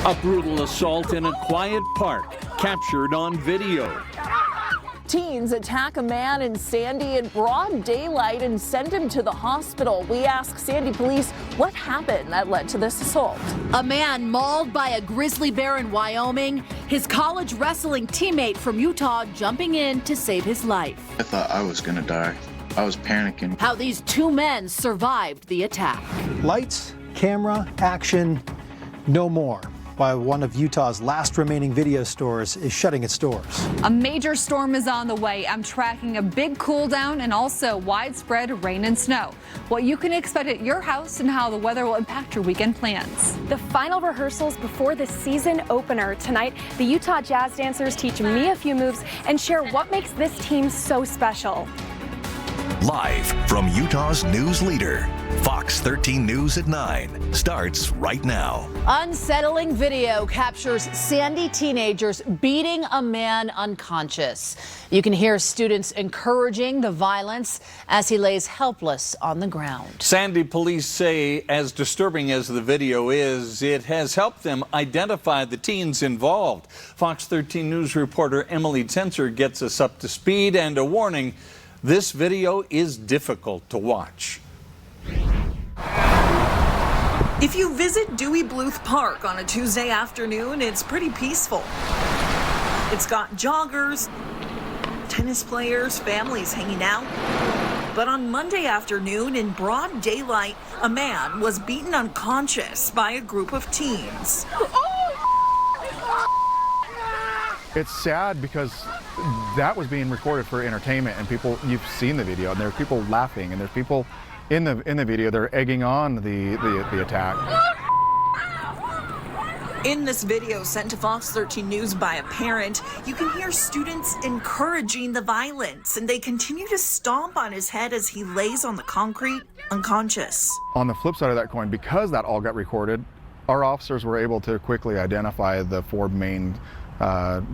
A brutal assault in a quiet park, captured on video. Teens attack a man in Sandy in broad daylight and send him to the hospital. We ask Sandy police what happened that led to this assault. A man mauled by a grizzly bear in Wyoming, his college wrestling teammate from Utah jumping in to save his life. I thought I was gonna die. I was panicking. How these two men survived the attack. Lights, camera, action, no more. While one of Utah's last remaining video stores is shutting its doors. A major storm is on the way. I'm tracking a big cool down and also widespread rain and snow. What you can expect at your house and how the weather will impact your weekend plans. The final rehearsals before the season opener tonight. The Utah Jazz dancers teach me a few moves and share what makes this team so special. Live from Utah's news leader, Fox 13 News at 9 starts right now. Unsettling video captures Sandy teenagers beating a man unconscious. You can hear students encouraging the violence as he lays helpless on the ground. Sandy police say, as disturbing as the video is, it has helped them identify the teens involved. Fox 13 News reporter Emily Tenser gets us up to speed, and a warning: this video is difficult to watch. If you visit Dewey Bluth Park on a Tuesday afternoon, it's pretty peaceful. It's got joggers, tennis players, families hanging out. But on Monday afternoon, in broad daylight, a man was beaten unconscious by a group of teens. It's sad because that was being recorded for entertainment, and people, you've seen the video, and there's people laughing, and there's people in the video, they're egging on the attack. In this video sent to Fox 13 News by a parent, you can hear students encouraging the violence, and they continue to stomp on his head as he lays on the concrete, unconscious. On the flip side of that coin, because that all got recorded, our officers were able to quickly identify the four main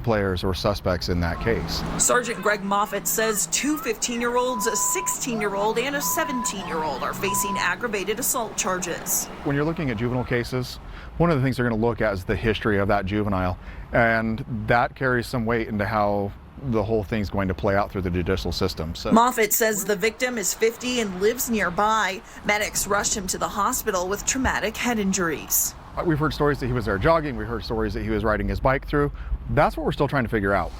players or suspects in that case. Sergeant Greg Moffitt says two 15-year-olds, a 16-year-old, and a 17-year-old are facing aggravated assault charges. When you're looking at juvenile cases, one of the things they're going to look at is the history of that juvenile, and that carries some weight into how the whole thing's going to play out through the judicial system. So Moffitt says the victim is 50 and lives nearby. Medics rushed him to the hospital with traumatic head injuries. We've heard stories that he was there jogging. We heard stories that he was riding his bike through. That's what we're still trying to figure out.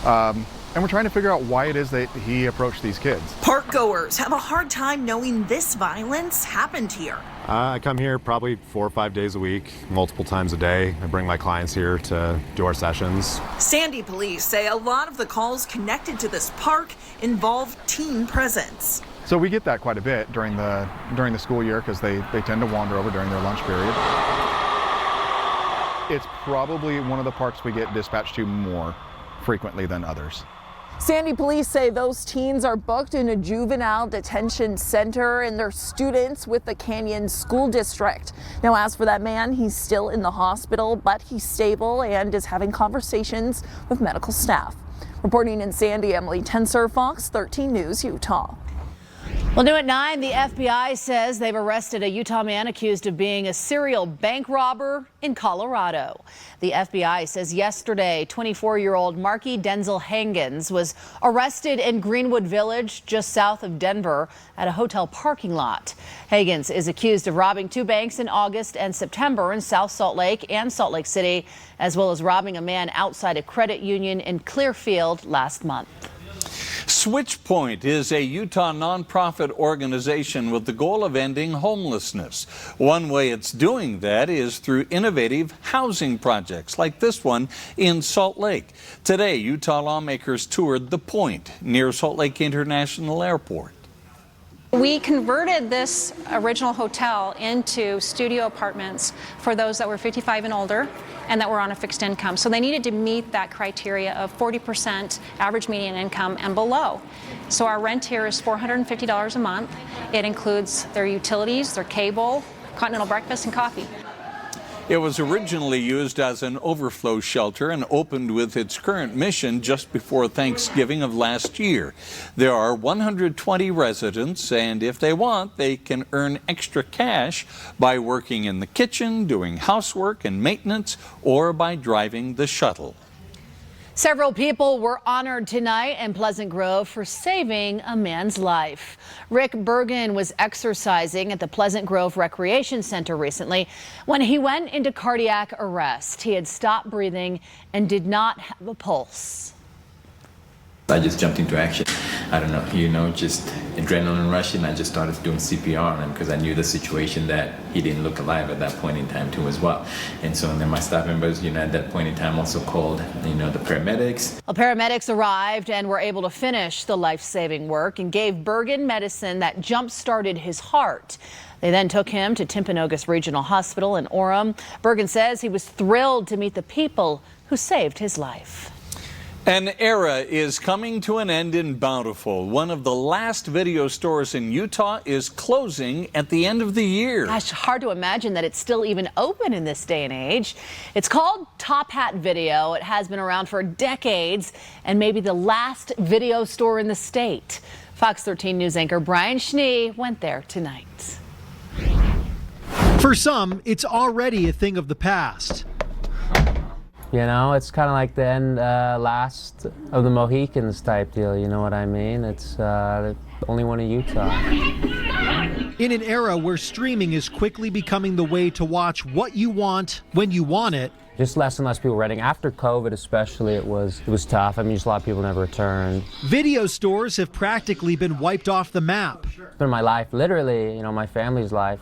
And we're trying to figure out why it is that he approached these kids. Park goers have a hard time knowing this violence happened here. I come here probably 4 or 5 days a week, multiple times a day. I bring my clients here to do our sessions. Sandy police say a lot of the calls connected to this park involve teen presence. So we get that quite a bit during the school year because they tend to wander over during their lunch period. It's probably one of the parks we get dispatched to more frequently than others. Sandy police say those teens are booked in a juvenile detention center and they're students with the Canyon School District. Now, as for that man, he's still in the hospital, but he's stable and is having conversations with medical staff. Reporting in Sandy, Emily Tenser, Fox 13 News, Utah. Well, new at 9, the FBI says they've arrested a Utah man accused of being a serial bank robber in Colorado. The FBI says yesterday, 24-year-old Marky Denzel Hagens was arrested in Greenwood Village, just south of Denver, at a hotel parking lot. Hagens is accused of robbing 2 banks in August and September in South Salt Lake and Salt Lake City, as well as robbing a man outside a credit union in Clearfield last month. SwitchPoint is a Utah nonprofit organization with the goal of ending homelessness. One way it's doing that is through innovative housing projects like this one in Salt Lake. Today, Utah lawmakers toured The Point near Salt Lake International Airport. We converted this original hotel into studio apartments for those that were 55 and older and that were on a fixed income. So they needed to meet that criteria of 40% average median income and below. So our rent here is $450 a month. It includes their utilities, their cable, continental breakfast, and coffee. It was originally used as an overflow shelter and opened with its current mission just before Thanksgiving of last year. There are 120 residents, and if they want, they can earn extra cash by working in the kitchen, doing housework and maintenance, or by driving the shuttle. Several people were honored tonight in Pleasant Grove for saving a man's life. Rick Bergen was exercising at the Pleasant Grove Recreation Center recently when he went into cardiac arrest. He had stopped breathing and did not have a pulse. I just jumped into action. I don't know, just adrenaline rushing. I just started doing CPR on him because I knew the situation that he didn't look alive at that point in time too as well. And so then my staff members, at that point in time also called, the paramedics. Well, paramedics arrived and were able to finish the life-saving work and gave Bergen medicine that jump-started his heart. They then took him to Timpanogos Regional Hospital in Orem. Bergen says he was thrilled to meet the people who saved his life. An era is coming to an end in Bountiful. One of the last video stores in Utah is closing at the end of the year. Gosh, hard to imagine that it's still even open in this day and age. It's called Top Hat Video. It has been around for decades and maybe the last video store in the state. Fox 13 News anchor Brian Schnee went there tonight. For some, it's already a thing of the past. It's kind of like the end, last of the Mohicans type deal, you know what I mean? It's the only one in Utah. In an era where streaming is quickly becoming the way to watch what you want, when you want it. Just less and less people renting. After COVID especially, it was tough. I mean, just a lot of people never returned. Video stores have practically been wiped off the map. It's been my life, literally, my family's life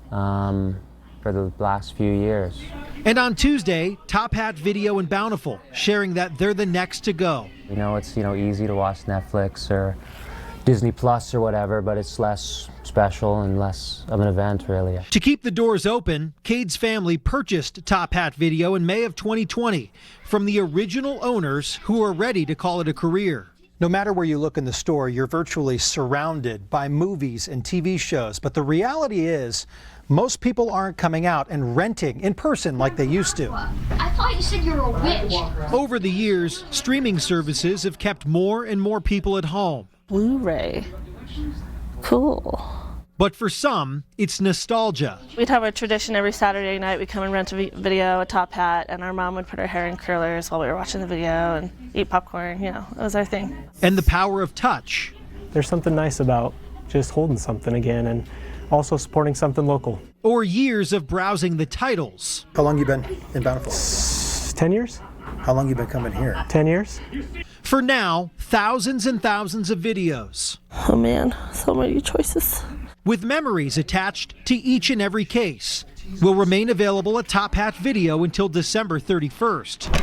for the last few years. And on Tuesday, Top Hat Video in Bountiful, sharing that they're the next to go. It's easy to watch Netflix or Disney Plus or whatever, but it's less special and less of an event, really. To keep the doors open, Cade's family purchased Top Hat Video in May of 2020 from the original owners who are ready to call it a career. No matter where you look in the store, you're virtually surrounded by movies and TV shows. But the reality is, most people aren't coming out and renting in person like they used to. I thought you said you were a witch. Over the years, streaming services have kept more and more people at home. Blu-ray. Cool. But for some, it's nostalgia. We'd have a tradition every Saturday night. We'd come and rent a video, a Top Hat, and our mom would put her hair in curlers while we were watching the video and eat popcorn. It was our thing. And the power of touch. There's something nice about just holding something again and also supporting something local. Or years of browsing the titles. How long you been in Bountiful? 10 years. How long you been coming here? 10 years. For now, thousands and thousands of videos. Oh man, so many choices. With memories attached to each and every case, will remain available at Top Hat Video until December 31st.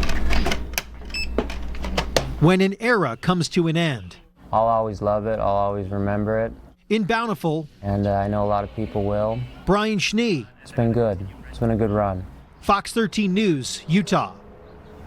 When an era comes to an end. I'll always love it. I'll always remember it. In Bountiful. And I know a lot of people will. Brian Schnee. It's been good. It's been a good run. Fox 13 News, Utah.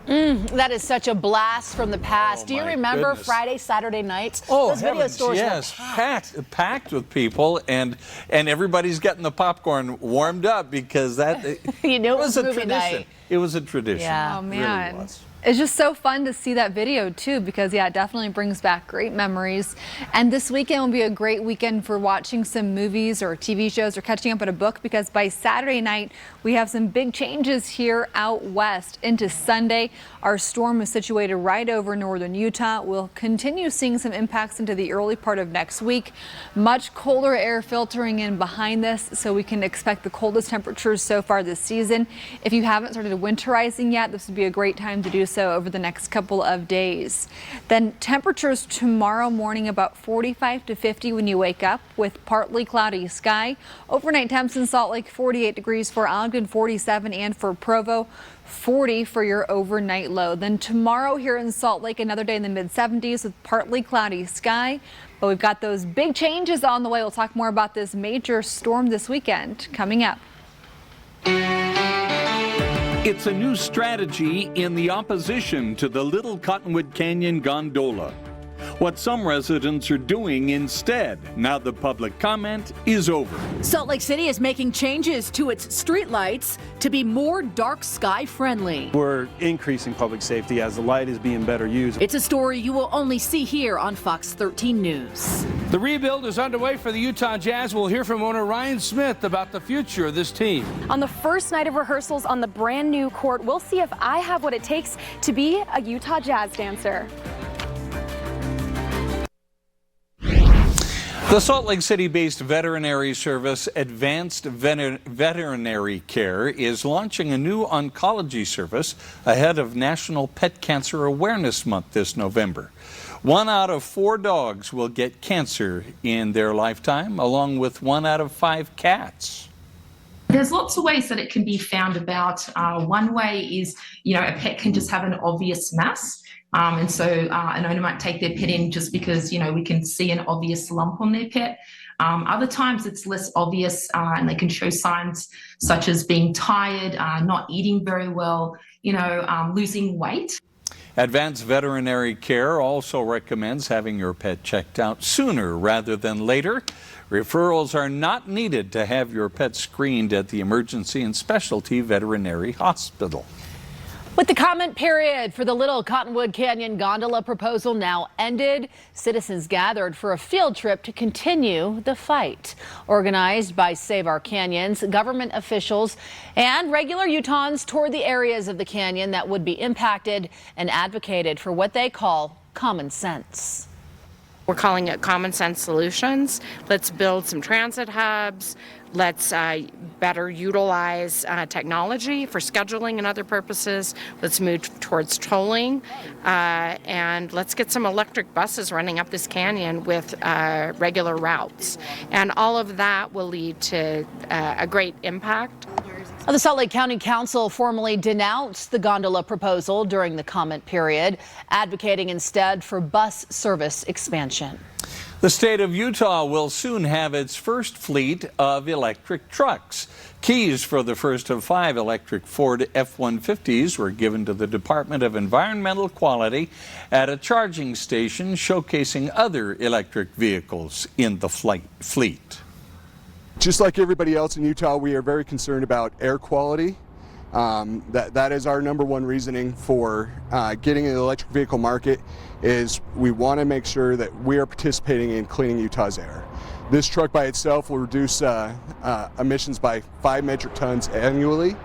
That is such a blast from the past. Do you remember goodness. Friday, Saturday nights? Oh, those video stores yes, were packed with people, and everybody's getting the popcorn warmed up because that it was a movie tradition. night. It was a tradition. Yeah. Oh man. Really was. It's just so fun to see that video too, because it definitely brings back great memories. And this weekend will be a great weekend for watching some movies or TV shows or catching up on a book, because by Saturday night we have some big changes here out west into Sunday. Our storm is situated right over northern Utah. We'll continue seeing some impacts into the early part of next week. Much colder air filtering in behind this, so we can expect the coldest temperatures so far this season. If you haven't started winterizing yet, this would be a great time to do so over the next couple of days. Then temperatures tomorrow morning about 45 to 50 when you wake up, with partly cloudy sky. Overnight temps in Salt Lake 48 degrees for Ogden, 47, and for Provo 40 for your overnight low. Then tomorrow here in Salt Lake, another day in the mid 70s with partly cloudy sky. But we've got those big changes on the way. We'll talk more about this major storm this weekend coming up. It's a new strategy in the opposition to the Little Cottonwood Canyon gondola. what some residents are doing instead. Now the public comment is over. Salt Lake City is making changes to its streetlights to be more dark sky friendly. We're increasing public safety as the light is being better used. It's a story you will only see here on Fox 13 News. The rebuild is underway for the Utah Jazz. We'll hear from owner Ryan Smith about the future of this team. On the first night of rehearsals on the brand new court, we'll see if I have what it takes to be a Utah Jazz dancer. The Salt Lake City-based veterinary service Advanced Veterinary Care is launching a new oncology service ahead of National Pet Cancer Awareness Month this November. 1 out of 4 dogs will get cancer in their lifetime, along with 1 out of 5 cats. There's lots of ways that it can be found about. One way is, a pet can just have an obvious mass. And so an owner might take their pet in just because, we can see an obvious lump on their pet. Other times it's less obvious and they can show signs such as being tired, not eating very well, losing weight. Advanced Veterinary Care also recommends having your pet checked out sooner rather than later. Referrals are not needed to have your pet screened at the Emergency and Specialty Veterinary Hospital. With the comment period for the Little Cottonwood Canyon gondola proposal now ended, citizens gathered for a field trip to continue the fight. Organized by Save Our Canyons, government officials and regular Utahns toured the areas of the canyon that would be impacted and advocated for what they call common sense. We're calling it Common Sense Solutions. Let's build some transit hubs. Let's better utilize technology for scheduling and other purposes. Let's move towards tolling. And let's get some electric buses running up this canyon with regular routes. And all of that will lead to a great impact. The Salt Lake County Council formally denounced the gondola proposal during the comment period, advocating instead for bus service expansion. The state of Utah will soon have its first fleet of electric trucks. Keys for the first of 5 electric Ford F-150s were given to the Department of Environmental Quality at a charging station showcasing other electric vehicles in the fleet. Just like everybody else in Utah, we are very concerned about air quality. That is our number one reasoning for getting in the electric vehicle market, is we want to make sure that we are participating in cleaning Utah's air. This truck by itself will reduce emissions by 5 metric tons annually,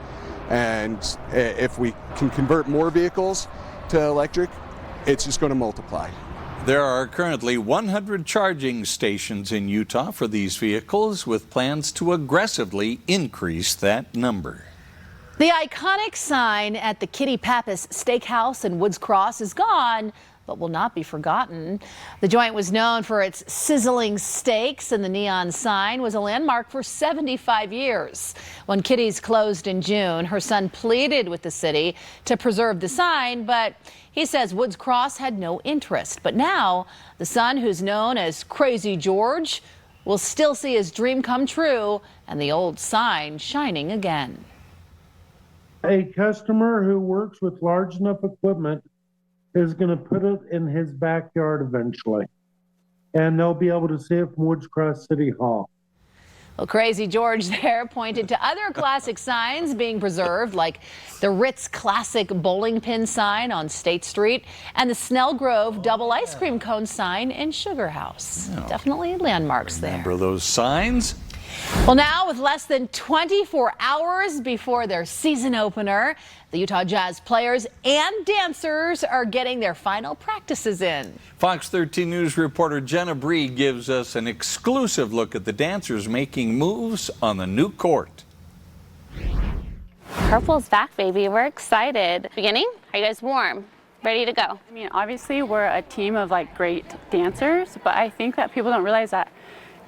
and if we can convert more vehicles to electric, it's just going to multiply. There are currently 100 charging stations in Utah for these vehicles, with plans to aggressively increase that number. The iconic sign at the Kitty Pappas Steakhouse in Woods Cross is gone, but will not be forgotten. The joint was known for its sizzling steaks, and the neon sign was a landmark for 75 years. When Kitty's closed in June, her son pleaded with the city to preserve the sign, but he says Woods Cross had no interest. But now, the son, who's known as Crazy George, will still see his dream come true and the old sign shining again. A customer who works with large enough equipment is going to put it in his backyard eventually, and they'll be able to see it from Woods Cross City Hall. Well, Crazy George there pointed to other classic signs being preserved, like the Ritz Classic bowling pin sign on State Street and the Snell Grove double ice cream cone sign in Sugar House. Oh. Definitely landmarks there. Remember those signs? Well, now with less than 24 hours before their season opener, the Utah Jazz players and dancers are getting their final practices in. Fox 13 News reporter Jenna Bree gives us an exclusive look at the dancers making moves on the new court. Purple's back, baby. We're excited. Beginning? Are you guys warm? Ready to go? I mean, obviously we're a team of great dancers, but I think that people don't realize that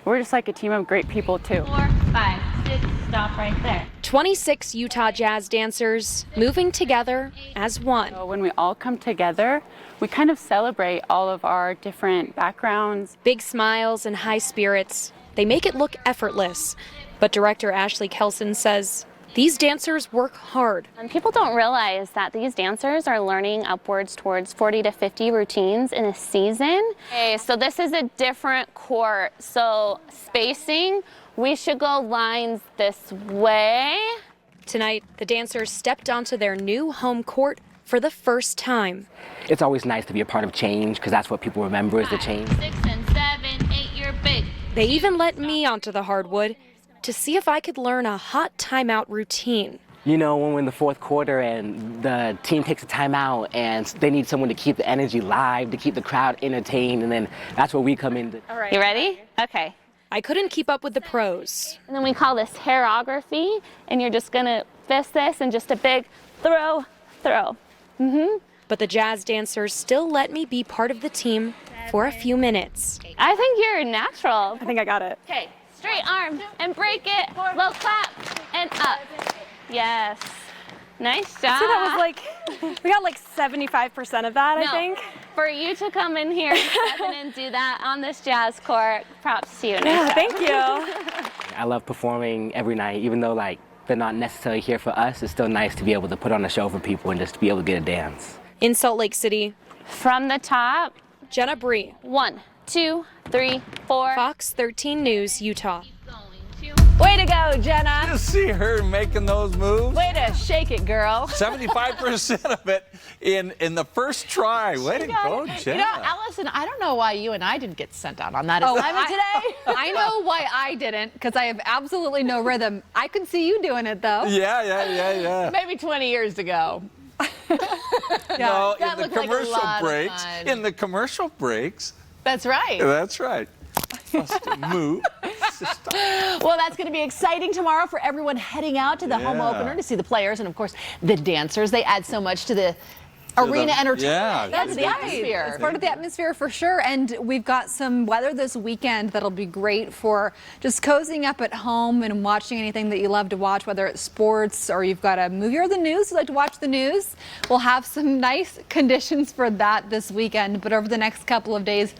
we're just a team of great people too. 4, 5, 6, stop right there. 26 Utah Jazz dancers moving together as one. So when we all come together, we kind of celebrate all of our different backgrounds. Big smiles and high spirits. They make it look effortless. But director Ashley Kelson says these dancers work hard. And people don't realize that these dancers are learning upwards towards 40 to 50 routines in a season. Okay, so this is a different court. So spacing, we should go lines this way. Tonight, the dancers stepped onto their new home court for the first time. It's always nice to be a part of change because that's what people remember is the change. 6 and 7, 8, you're big. They even let me onto the hardwood to see if I could learn a hot timeout routine. You know, when we're in the fourth quarter and the team takes a timeout and they need someone to keep the energy live, to keep the crowd entertained, and then that's where we come in. All right. You ready? Okay. I couldn't keep up with the pros. And then we call this hairography, and you're just gonna fist this and just a big throw, throw. But the jazz dancers still let me be part of the team for a few minutes. I think you're natural. I think I got it. Okay, straight arm and break it, low clap and up. Yes, nice job. So that was like, we got like 75% of that, I think. For you to come in here and do that on this jazz court, props to you. Yeah, Nice thank job. you. I love performing every night, even though like they're not necessarily here for us. It's still nice to be able to put on a show for people and just to be able to get a dance. In Salt Lake City, from the top, Jenna Bree. 1, 2, 3, 4. Fox 13 News, Utah. Way to go, Jenna. You see her making those moves? Way to shake it, girl. 75% of it in the first try. Way to go, Jenna. You know, Allison, I don't know why you and I didn't get sent out on that assignment today. I know why I didn't, because I have absolutely no rhythm. I could see you doing it, though. Yeah. Maybe 20 years ago. No, that in the looked like a commercial lot of breaks. fun. In the commercial breaks. That's right. That's right. Just move. Well, that's going to be exciting tomorrow for everyone heading out to the home opener to see the players and, of course, the dancers. They add so much to the arena entertainment. Yeah, That's the atmosphere. It's part of the atmosphere for sure. And we've got some weather this weekend that'll be great for just cozying up at home and watching anything that you love to watch, whether it's sports or you've got a movie or the news. You like to watch the news. We'll have some nice conditions for that this weekend. But over the next couple of days,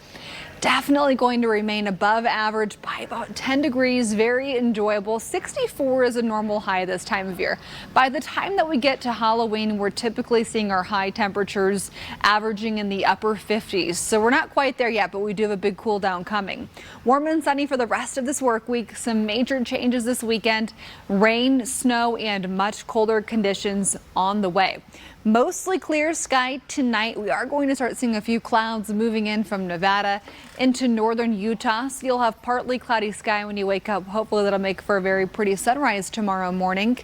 definitely going to remain above average by about 10 degrees. Very enjoyable. 64 is a normal high this time of year. By the time that we get to Halloween, we're typically seeing our high temperatures averaging in the upper 50s. So we're not quite there yet, but we do have a big cool down coming. Warm and sunny for the rest of this work week. Some major changes this weekend. Rain, snow, and much colder conditions on the way. Mostly clear sky tonight. We are going to start seeing a few clouds moving in from Nevada into northern Utah. So you'll have partly cloudy sky when you wake up. Hopefully that'll make for a very pretty sunrise tomorrow morning.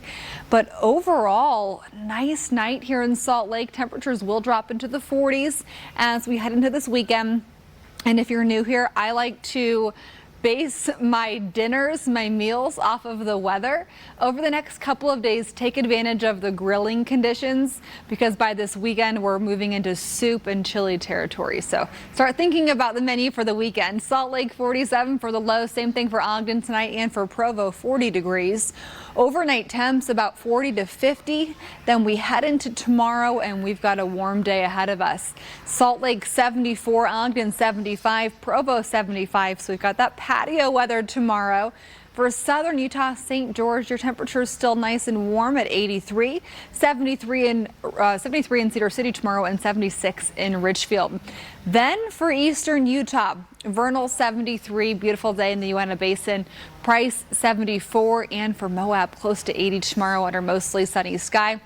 But overall, nice night here in Salt Lake. Temperatures will drop into the 40s as we head into this weekend. And if you're new here, I like to base my dinners, my meals off of the weather. Over the next couple of days, take advantage of the grilling conditions because by this weekend, we're moving into soup and chili territory. So start thinking about the menu for the weekend. Salt Lake 47 for the low, same thing for Ogden tonight and for Provo 40 degrees. Overnight temps about 40 to 50. Then we head into tomorrow and we've got a warm day ahead of us. Salt Lake 74, Ogden 75, Provo 75. So we've got that patio weather tomorrow. For southern Utah, St. George, your temperature is still nice and warm at 83, 73 in Cedar City tomorrow, and 76 in Richfield. Then for eastern Utah, Vernal 73, beautiful day in the Uinta Basin. Price 74, and for Moab, close to 80 tomorrow under mostly sunny sky.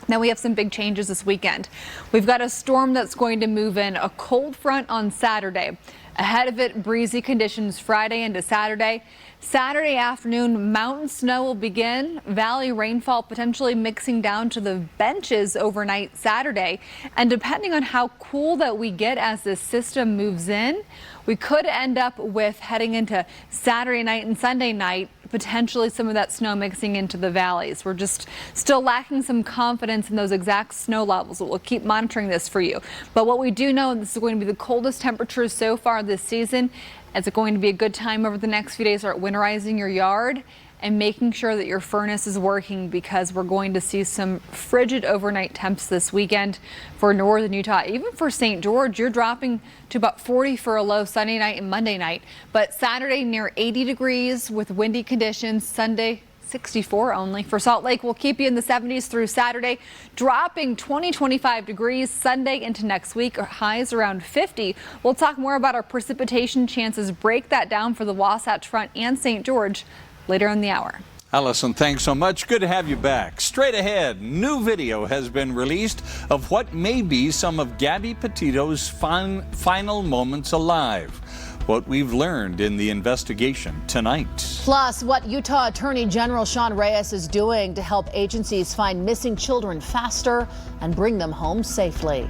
Now we have some big changes this weekend. We've got a storm that's going to move in, a cold front on Saturday. Ahead of it, breezy conditions Friday into Saturday. Saturday afternoon, mountain snow will begin. Valley rainfall potentially mixing down to the benches overnight Saturday. And depending on how cool that we get as this system moves in, we could end up with heading into Saturday night and Sunday night, potentially some of that snow mixing into the valleys. We're just still lacking some confidence in those exact snow levels. So we'll keep monitoring this for you. But what we do know, this is going to be the coldest temperatures so far this season. It's going to be a good time over the next few days. Start winterizing your yard and making sure that your furnace is working because we're going to see some frigid overnight temps this weekend for northern Utah. Even for St. George, you're dropping to about 40 for a low Sunday night and Monday night. But Saturday near 80 degrees with windy conditions. Sunday 64 only. For Salt Lake, we'll keep you in the 70s through Saturday, dropping 25 degrees Sunday into next week, highs around 50. We'll talk more about our precipitation chances, break that down for the Wasatch Front and St. George later in the hour. Allison, thanks so much. Good to have you back. Straight ahead, new video has been released of what may be some of Gabby Petito's final moments alive. What we've learned in the investigation tonight. Plus, what Utah Attorney General Sean Reyes is doing to help agencies find missing children faster and bring them home safely.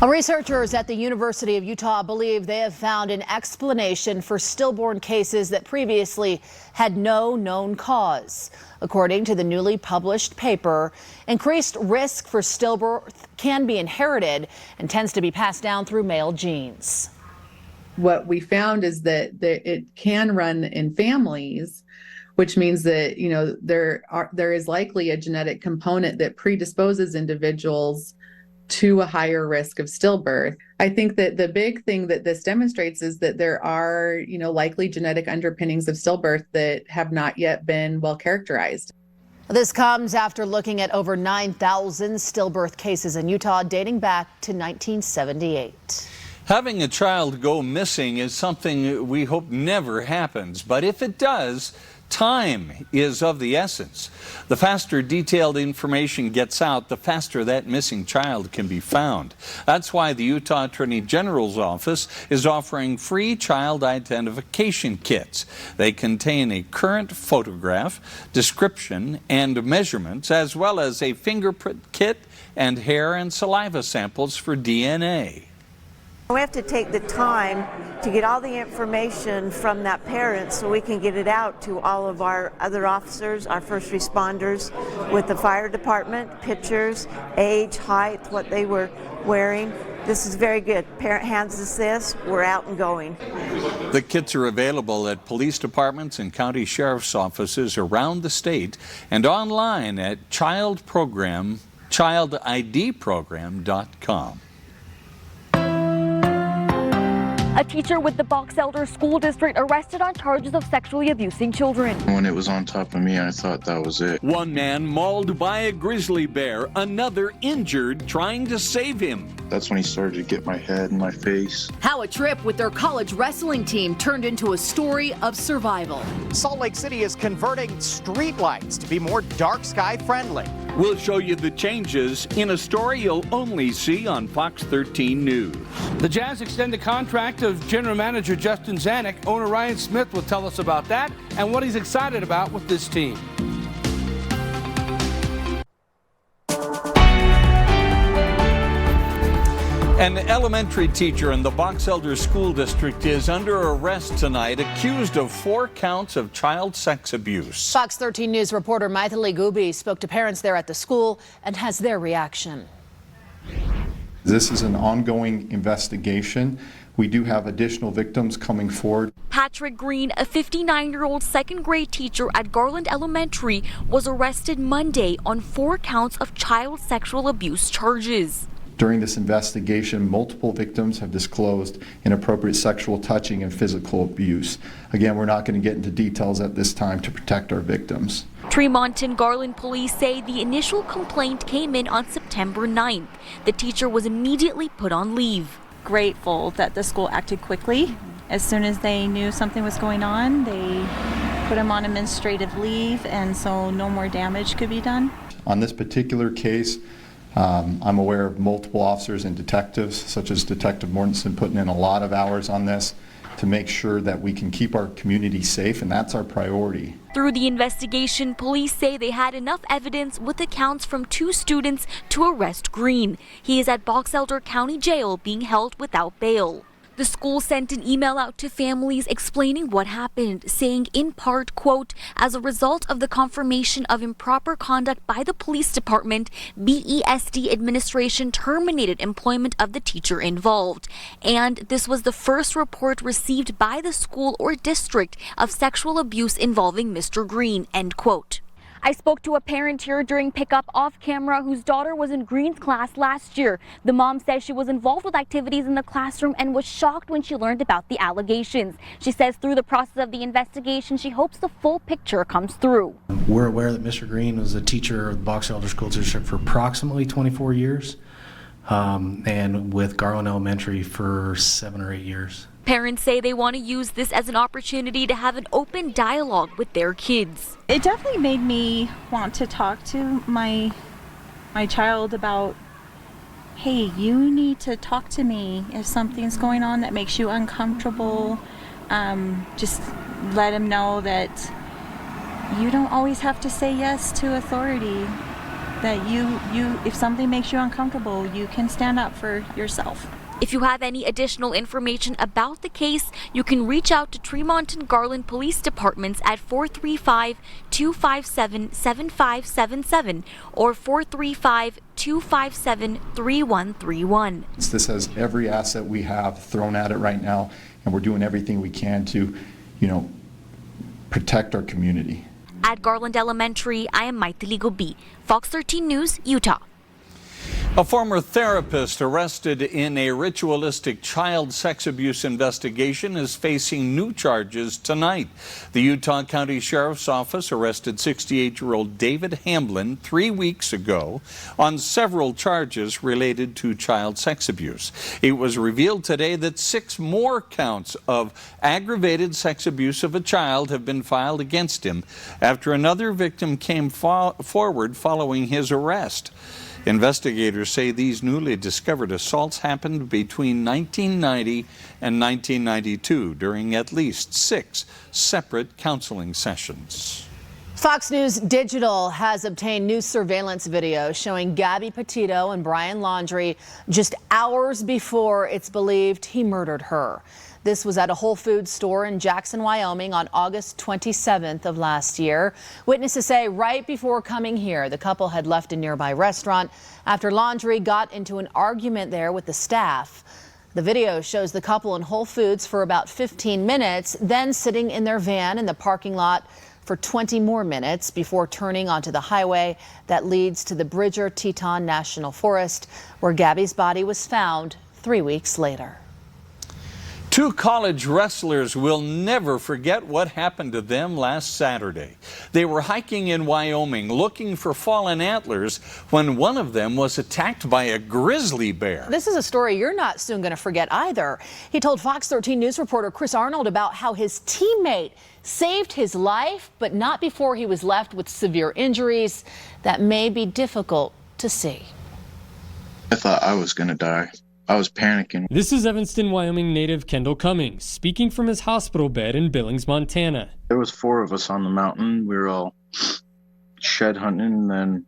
Researchers at the University of Utah believe they have found an explanation for stillborn cases that previously had no known cause. According to the newly published paper, increased risk for stillbirth can be inherited and tends to be passed down through male genes. What we found is that it can run in families, which means that, you know, there is likely a genetic component that predisposes individuals to a higher risk of stillbirth. I think that the big thing that this demonstrates is that there are, you know, likely genetic underpinnings of stillbirth that have not yet been well characterized. This comes after looking at over 9,000 stillbirth cases in Utah dating back to 1978. Having a child go missing is something we hope never happens, but if it does, time is of the essence. The faster detailed information gets out, the faster that missing child can be found. That's why the Utah Attorney General's office is offering free child identification kits. They contain a current photograph, description, and measurements, as well as a fingerprint kit and hair and saliva samples for DNA. We have to take the time to get all the information from that parent so we can get it out to all of our other officers, our first responders, with the fire department, pictures, age, height, what they were wearing. This is very good. Parent hands us this, we're out and going. The kits are available at police departments and county sheriff's offices around the state and online at childidprogram.com. A teacher with the Box Elder School District arrested on charges of sexually abusing children. When it was on top of me, I thought that was it. One man mauled by a grizzly bear, another injured trying to save him. That's when he started to get my head and my face. How a trip with their college wrestling team turned into a story of survival. Salt Lake City is converting streetlights to be more dark sky friendly. We'll show you the changes in a story you'll only see on Fox 13 News. The Jazz extend the contract of General Manager Justin Zanuck. Owner Ryan Smith will tell us about that and what he's excited about with this team. An elementary teacher in the Box Elder School District is under arrest tonight, accused of 4 counts of child sex abuse. Fox 13 News reporter Maithili Gubi spoke to parents there at the school and has their reaction. This is an ongoing investigation. We do have additional victims coming forward. Patrick Green, a 59-year-old second grade teacher at Garland Elementary, was arrested Monday on 4 counts of child sexual abuse charges. During this investigation, multiple victims have disclosed inappropriate sexual touching and physical abuse. Again, we're not going to get into details at this time to protect our victims. Tremont and Garland police say the initial complaint came in on September 9th. The teacher was immediately put on leave. Grateful that the school acted quickly. As soon as they knew something was going on, they put him on administrative leave, and so no more damage could be done. On this particular case, I'm aware of multiple officers and detectives, such as Detective Mortensen, putting in a lot of hours on this to make sure that we can keep our community safe, and that's our priority. Through the investigation, police say they had enough evidence with accounts from 2 students to arrest Green. He is at Box Elder County Jail being held without bail. The school sent an email out to families explaining what happened, saying in part, quote, as a result of the confirmation of improper conduct by the police department, BESD administration terminated employment of the teacher involved. And this was the first report received by the school or district of sexual abuse involving Mr. Green, end quote. I spoke to a parent here during pickup off camera whose daughter was in Green's class last year. The mom says she was involved with activities in the classroom and was shocked when she learned about the allegations. She says through the process of the investigation, she hopes the full picture comes through. We're aware that Mr. Green was a teacher of the Box Elder School District for approximately 24 years and with Garland Elementary for 7 or 8 years. Parents say they want to use this as an opportunity to have an open dialogue with their kids. It definitely made me want to talk to my child about, hey, you need to talk to me if something's going on that makes you uncomfortable. Just let him know that you don't always have to say yes to authority. That you if something makes you uncomfortable, you can stand up for yourself. If you have any additional information about the case, you can reach out to Tremont and Garland Police Departments at 435-257-7577 or 435-257-3131. This has every asset we have thrown at it right now, and we're doing everything we can to, protect our community. At Garland Elementary, I am Maithili Gobi, Fox 13 News, Utah. A former therapist arrested in a ritualistic child sex abuse investigation is facing new charges tonight. The Utah County Sheriff's Office arrested 68-year-old David Hamblin 3 weeks ago on several charges related to child sex abuse. It was revealed today that 6 more counts of aggravated sex abuse of a child have been filed against him after another victim came forward following his arrest. Investigators say these newly discovered assaults happened between 1990 and 1992 during at least 6 separate counseling sessions. Fox News Digital has obtained new surveillance video showing Gabby Petito and Brian Laundrie just hours before it's believed he murdered her. This was at a Whole Foods store in Jackson, Wyoming on August 27th of last year. Witnesses say right before coming here, the couple had left a nearby restaurant after Laundrie got into an argument there with the staff. The video shows the couple in Whole Foods for about 15 minutes, then sitting in their van in the parking lot for 20 more minutes before turning onto the highway that leads to the Bridger-Teton National Forest, where Gabby's body was found 3 weeks later. 2 college wrestlers will never forget what happened to them last Saturday. They were hiking in Wyoming looking for fallen antlers when one of them was attacked by a grizzly bear. This is a story you're not soon going to forget either. He told Fox 13 News reporter Chris Arnold about how his teammate saved his life, but not before he was left with severe injuries that may be difficult to see. I thought I was going to die. I was panicking. This is Evanston, Wyoming native Kendall Cummings speaking from his hospital bed in Billings, Montana. There was 4 of us on the mountain. We were all shed hunting, and then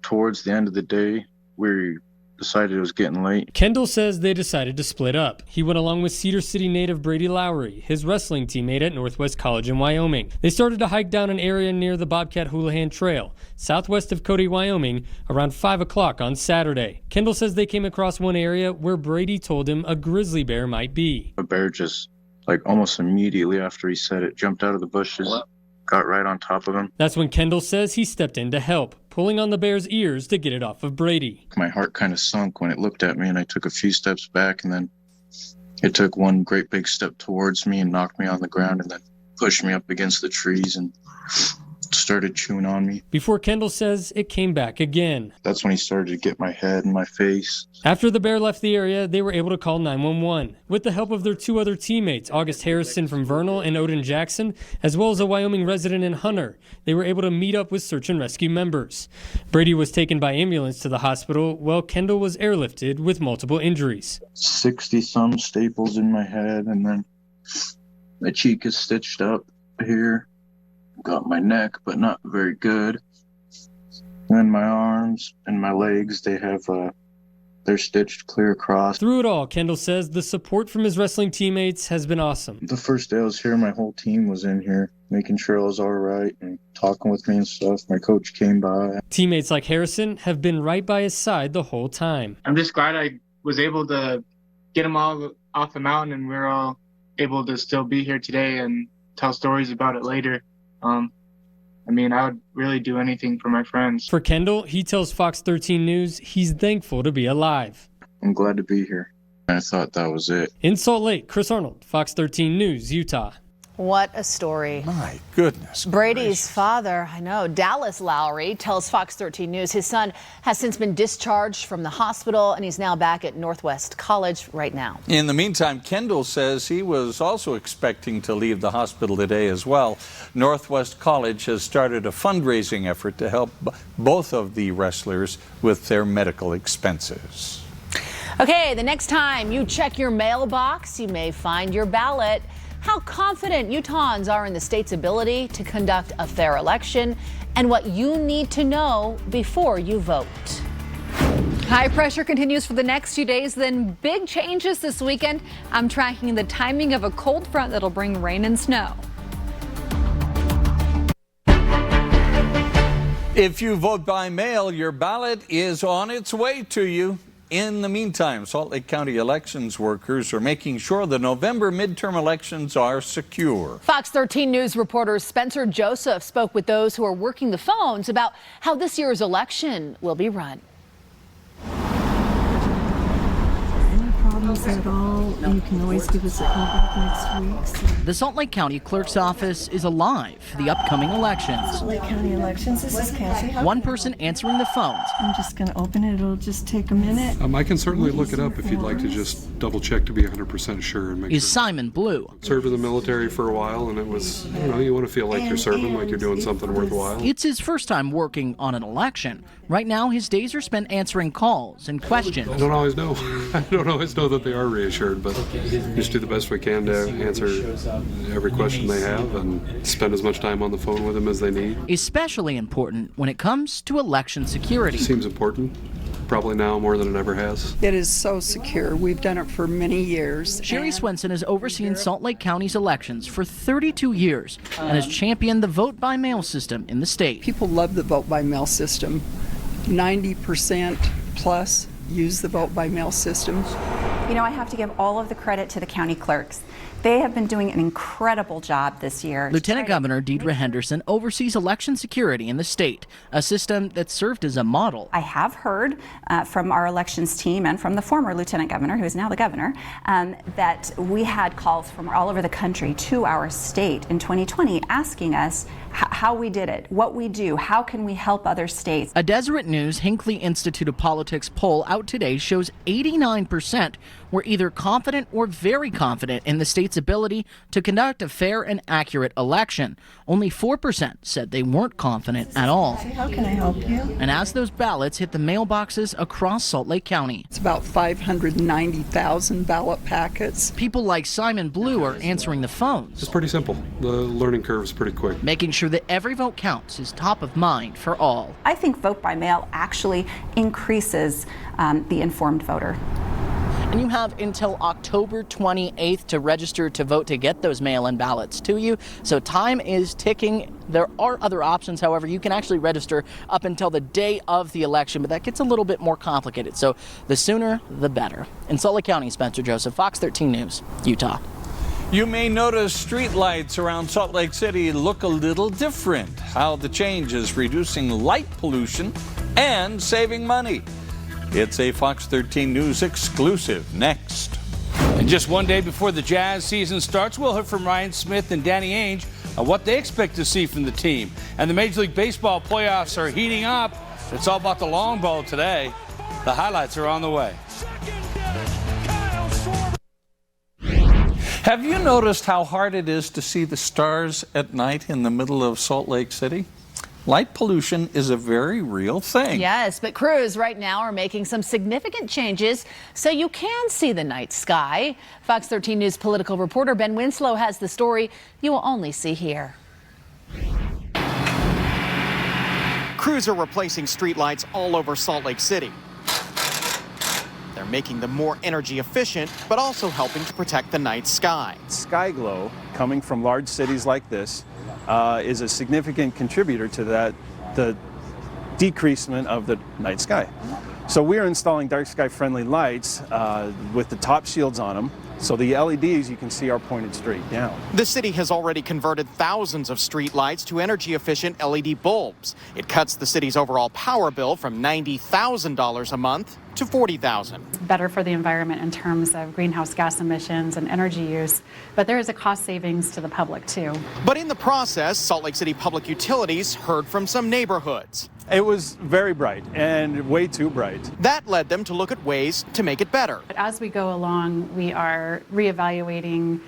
towards the end of the day, we decided it was getting late. Kendall says they decided to split up. He went along with Cedar City native Brady Lowry, his wrestling teammate at Northwest College in Wyoming. They started to hike down an area near the Bobcat Houlihan Trail, southwest of Cody, Wyoming, around 5 o'clock on Saturday. Kendall says they came across one area where Brady told him a grizzly bear might be. A bear just, almost immediately after he said it, jumped out of the bushes, got right on top of him. That's when Kendall says he stepped in to help, pulling on the bear's ears to get it off of Brady. My heart kind of sunk when it looked at me, and I took a few steps back, and then it took one great big step towards me and knocked me on the ground and then pushed me up against the trees and started chewing on me. Before Kendall says it came back again. That's when he started to get my head and my face. After the bear left the area, they were able to call 911 with the help of their 2 other teammates, August Harrison from Vernal and Odin Jackson, as well as a Wyoming resident and hunter. They were able to meet up with search and rescue members. Brady was taken by ambulance to the hospital, while Kendall was airlifted with multiple injuries. 60-some staples in my head, and then my cheek is stitched up here. Got my neck, but not very good. And then my arms and my legs, they're stitched clear across. Through it all, Kendall says the support from his wrestling teammates has been awesome. The first day I was here, my whole team was in here, making sure I was all right and talking with me and stuff. My coach came by. Teammates like Harrison have been right by his side the whole time. I'm just glad I was able to get them all off the mountain, and we're all able to still be here today and tell stories about it later. I'm mean, I would really do anything for my friends. For Kendall, he tells Fox 13 News he's thankful to be alive. I'm glad to be here. I thought that was it. In Salt Lake, Chris Arnold, Fox 13 News, Utah. What a story. My goodness. Brady's father, Dallas Lowry, tells Fox 13 News his son has since been discharged from the hospital and he's now back at Northwest College right now. In the meantime, Kendall says he was also expecting to leave the hospital today as well. Northwest College has started a fundraising effort to help both of the wrestlers with their medical expenses. Okay, the next time you check your mailbox, you may find your ballot. How confident Utahns are in the state's ability to conduct a fair election and what you need to know before you vote. High pressure continues for the next few days, then big changes this weekend. I'm tracking the timing of a cold front that'll bring rain and snow. If you vote by mail, your ballot is on its way to you. In the meantime, Salt Lake County elections workers are making sure the November midterm elections are secure. Fox 13 News reporter Spencer Joseph spoke with those who are working the phones about how this year's election will be run. At all, you can always give us a call back next week. The Salt Lake County Clerk's Office is alive for the upcoming elections. Salt Lake County elections, this is Cassie. One person answering the phones. I'm just going to open it, it'll just take a minute. I can certainly look it up if you'd like to just double check to be 100% sure. And make is sure. Simon Blue. Served in the military for a while, and it was, you want to feel like you're serving, like you're doing something worthwhile. It's his first time working on an election. Right now, his days are spent answering calls and questions. I don't always know. I don't always know that they are reassured, but just do the best we can to answer every question they have and spend as much time on the phone with them as they need. Especially important when it comes to election security. Seems important. Probably now more than it ever has. It is so secure. We've done it for many years. Sherry Swenson has overseen Salt Lake County's elections for 32 years and has championed the vote-by-mail system in the state. People love the vote-by-mail system. 90% plus use the vote-by-mail system. I have to give all of the credit to the county clerks. They have been doing an incredible job this year. Lieutenant Governor Deidre Henderson oversees election security in the state, a system that served as a model. I have heard from our elections team and from the former Lieutenant Governor, who is now the governor, that we had calls from all over the country to our state in 2020 asking us how we did it, what we do, how can we help other states. A Deseret News Hinckley Institute of Politics poll out today shows 89% were either confident or very confident in the state's ability to conduct a fair and accurate election. Only 4% said they weren't confident at all. How can I help you? And as those ballots hit the mailboxes across Salt Lake County, it's about 590,000 ballot packets. People like Simon Blue are answering the phones. It's pretty simple. The learning curve is pretty quick. Making sure that every vote counts is top of mind for all. I think vote by mail actually increases the informed voter. And you have until October 28th to register to vote to get those mail-in ballots to you. So time is ticking. There are other options, however. You can actually register up until the day of the election, but that gets a little bit more complicated. So the sooner, the better. In Salt Lake County, Spencer Joseph, Fox 13 News, Utah. You may notice street lights around Salt Lake City look a little different. How the change is reducing light pollution and saving money. It's a Fox 13 News exclusive next. And just one day before the Jazz season starts, we'll hear from Ryan Smith and Danny Ainge on what they expect to see from the team. And the Major League Baseball playoffs are heating up. It's all about the long ball today. The highlights are on the way. Have you noticed how hard it is to see the stars at night in the middle of Salt Lake City? Light pollution is a very real thing. Yes, but crews right now are making some significant changes so you can see the night sky. Fox 13 News political reporter Ben Winslow has the story you will only see here. Crews are replacing streetlights all over Salt Lake City. They're making them more energy efficient, but also helping to protect the night sky. Sky glow coming from large cities like this is a significant contributor to the decreasement of the night sky. So we're installing dark sky friendly lights with the top shields on them So the LEDs you can see are pointed straight down. The city has already converted thousands of streetlights to energy-efficient LED bulbs. It cuts the city's overall power bill from $90,000 a month to $40,000. Better for the environment in terms of greenhouse gas emissions and energy use, but there is a cost savings to the public too. But in the process, Salt Lake City Public Utilities heard from some neighborhoods. It was very bright and way too bright. That led them to look at ways to make it better. But as we go along, we are reevaluating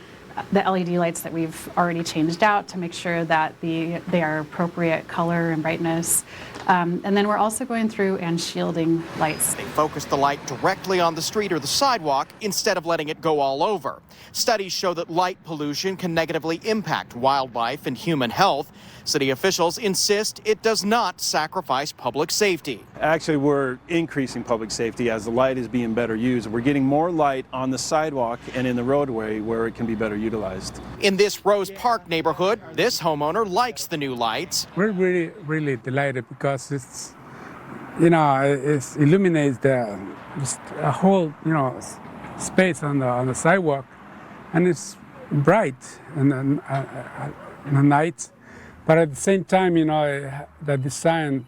the LED lights that we've already changed out to make sure that they are appropriate color and brightness. And then we're also going through and shielding lights. They focus the light directly on the street or the sidewalk instead of letting it go all over. Studies show that light pollution can negatively impact wildlife and human health. City officials insist it does not sacrifice public safety. Actually, we're increasing public safety as the light is being better used. We're getting more light on the sidewalk and in the roadway where it can be better utilized. In this Rose Park neighborhood, this homeowner likes the new lights. We're really delighted because it's, it illuminates just a whole, space on the sidewalk, and it's bright in the night. But at the same time, the design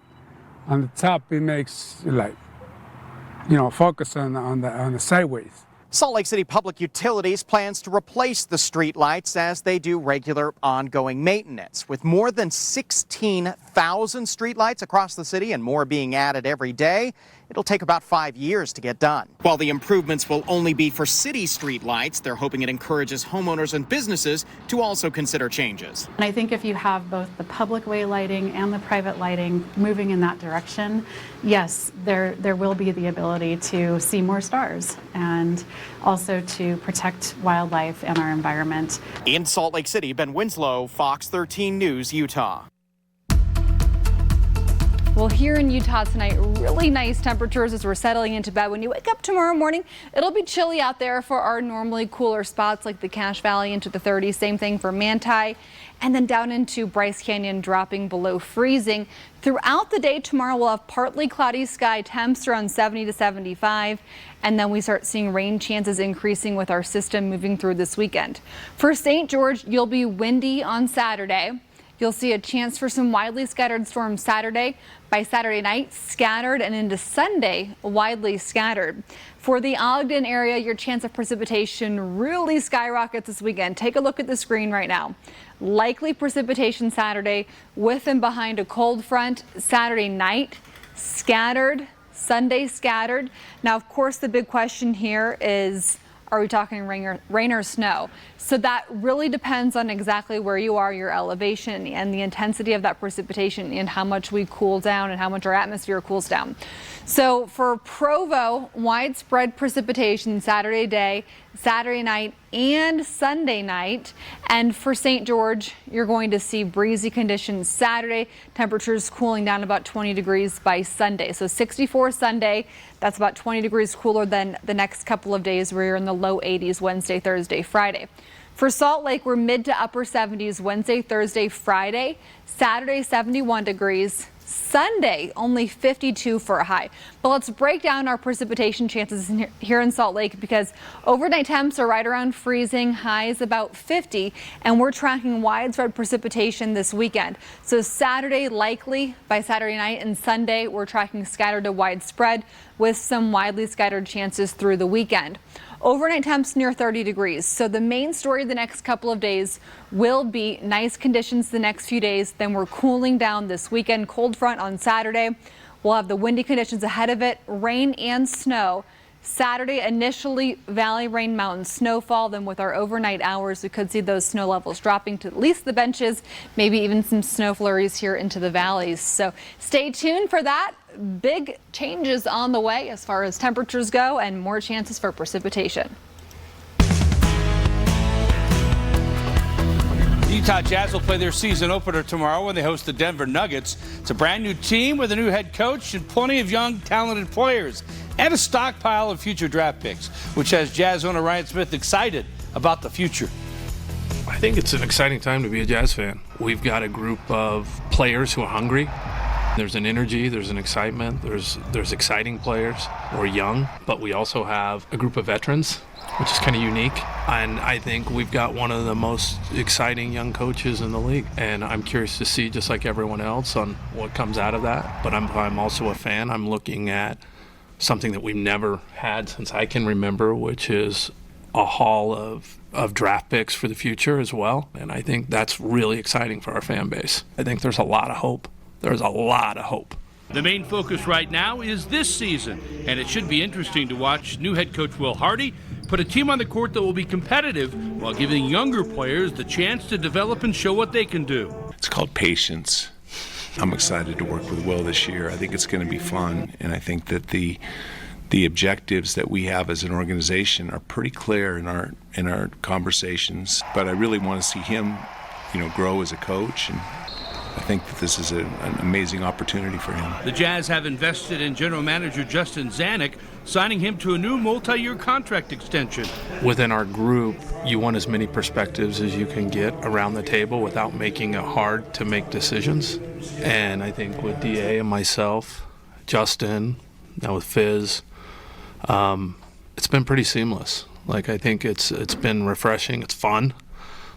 on the top, it makes focus on the sideways. Salt Lake City Public Utilities plans to replace the street lights as they do regular ongoing maintenance. With more than 16,000 street lights across the city and more being added every day, it'll take about 5 years to get done. While the improvements will only be for city street lights, they're hoping it encourages homeowners and businesses to also consider changes. And I think if you have both the public way lighting and the private lighting moving in that direction, yes, there will be the ability to see more stars and also to protect wildlife and our environment. In Salt Lake City, Ben Winslow, Fox 13 News, Utah. Well, here in Utah tonight, really nice temperatures as we're settling into bed. When you wake up tomorrow morning, it'll be chilly out there for our normally cooler spots like the Cache Valley into the 30s. Same thing for Manti. And then down into Bryce Canyon, dropping below freezing. Throughout the day tomorrow, we'll have partly cloudy sky, temps around 70 to 75. And then we start seeing rain chances increasing with our system moving through this weekend. For St. George, you'll be windy on Saturday. You'll see a chance for some widely scattered storms Saturday. By Saturday night, scattered, and into Sunday, widely scattered. For the Ogden area, your chance of precipitation really skyrockets this weekend. Take a look at the screen right now. Likely precipitation Saturday with and behind a cold front. Saturday night, scattered. Sunday, scattered. Now, of course, the big question here is, are we talking rain or snow? So that really depends on exactly where you are, your elevation, and the intensity of that precipitation and how much we cool down and how much our atmosphere cools down. So for Provo, widespread precipitation Saturday day, Saturday night, and Sunday night. And for St. George, you're going to see breezy conditions Saturday, temperatures cooling down about 20 degrees by Sunday. So 64 Sunday, that's about 20 degrees cooler than the next couple of days where you're in the low 80s Wednesday, Thursday, Friday. For Salt Lake, we're mid to upper 70s Wednesday, Thursday, Friday. Saturday, 71 degrees. Sunday, only 52 for a high. But let's break down our precipitation chances here in Salt Lake, because overnight temps are right around freezing, highs about 50, and we're tracking widespread precipitation this weekend. So Saturday likely by Saturday night, and Sunday we're tracking scattered to widespread with some widely scattered chances through the weekend. Overnight temps near 30 degrees. So the main story the next couple of days will be nice conditions the next few days. Then we're cooling down this weekend. Cold front on Saturday. We'll have the windy conditions ahead of it. Rain and snow. Saturday, initially Valley Rain Mountain snowfall. Then with our overnight hours, we could see those snow levels dropping to at least the benches, maybe even some snow flurries here into the valleys. So stay tuned for that. Big changes on the way as far as temperatures go, and more chances for precipitation. The Utah Jazz will play their season opener tomorrow when they host the Denver Nuggets. It's a brand new team with a new head coach and plenty of young, talented players, and a stockpile of future draft picks, which has Jazz owner Ryan Smith excited about the future. I think it's an exciting time to be a Jazz fan. We've got a group of players who are hungry. There's an energy, there's an excitement, there's exciting players. We're young, but we also have a group of veterans, which is kind of unique. And I think we've got one of the most exciting young coaches in the league. And I'm curious to see, just like everyone else, on what comes out of that. But I'm also a fan. I'm looking at something that we've never had since I can remember, which is a haul of draft picks for the future as well. And I think that's really exciting for our fan base. I think there's a lot of hope. There's a lot of hope. The main focus right now is this season, and it should be interesting to watch new head coach Will Hardy put a team on the court that will be competitive while giving younger players the chance to develop and show what they can do. It's called patience. I'm excited to work with Will this year. I think it's going to be fun, and I think that the objectives that we have as an organization are pretty clear in our conversations. But I really want to see him, grow as a coach, and I think that this is an amazing opportunity for him. The Jazz have invested in general manager Justin Zanuck, signing him to a new multi-year contract extension. Within our group, you want as many perspectives as you can get around the table without making it hard to make decisions. And I think with DA and myself, Justin, now with Fizz, it's been pretty seamless. Like, I think it's been refreshing. It's fun.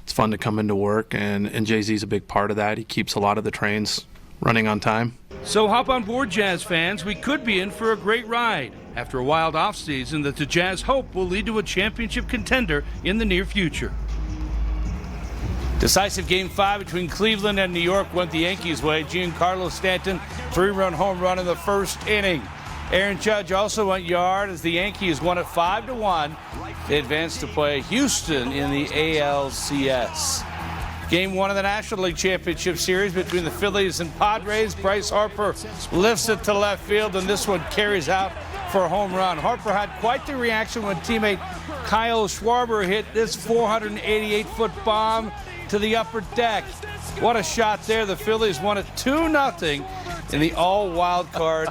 It's fun to come into work, and Jay-Z's a big part of that. He keeps a lot of the trains running on time. So hop on board, Jazz fans. We could be in for a great ride after a wild offseason that the Jazz hope will lead to a championship contender in the near future. Decisive Game 5 between Cleveland and New York went the Yankees' way. Giancarlo Stanton, 3-run home run in the first inning. Aaron Judge also went yard as the Yankees won it 5-1. They advanced to play Houston in the ALCS. Game 1 of the National League Championship Series between the Phillies and Padres. Bryce Harper lifts it to left field, and this one carries out for a home run. Harper had quite the reaction when teammate Kyle Schwarber hit this 488-foot bomb to the upper deck. What a shot there. The Phillies won it 2-0 in the all-wild card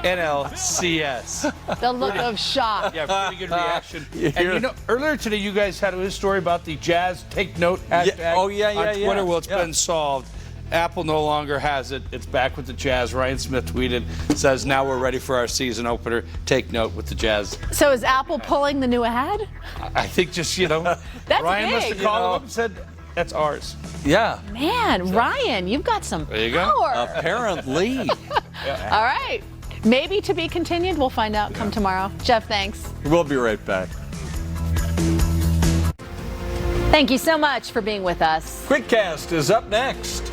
NLCS. The look of shock. Yeah, pretty good reaction. And earlier today you guys had a story about the Jazz Take Note hashtag on Twitter. Well, it's been solved. Apple no longer has it. It's back with the Jazz. Ryan Smith tweeted, says, now we're ready for our season opener. Take note with the Jazz. So is Apple pulling the new ad? I think just, That's Ryan big. must have called him up and said, that's ours. Yeah. Man, Ryan, you've got some there you power. go. Apparently. All right. Maybe to be continued. We'll find out come tomorrow. Jeff, thanks. We'll be right back. Thank you so much for being with us. QuickCast is up next.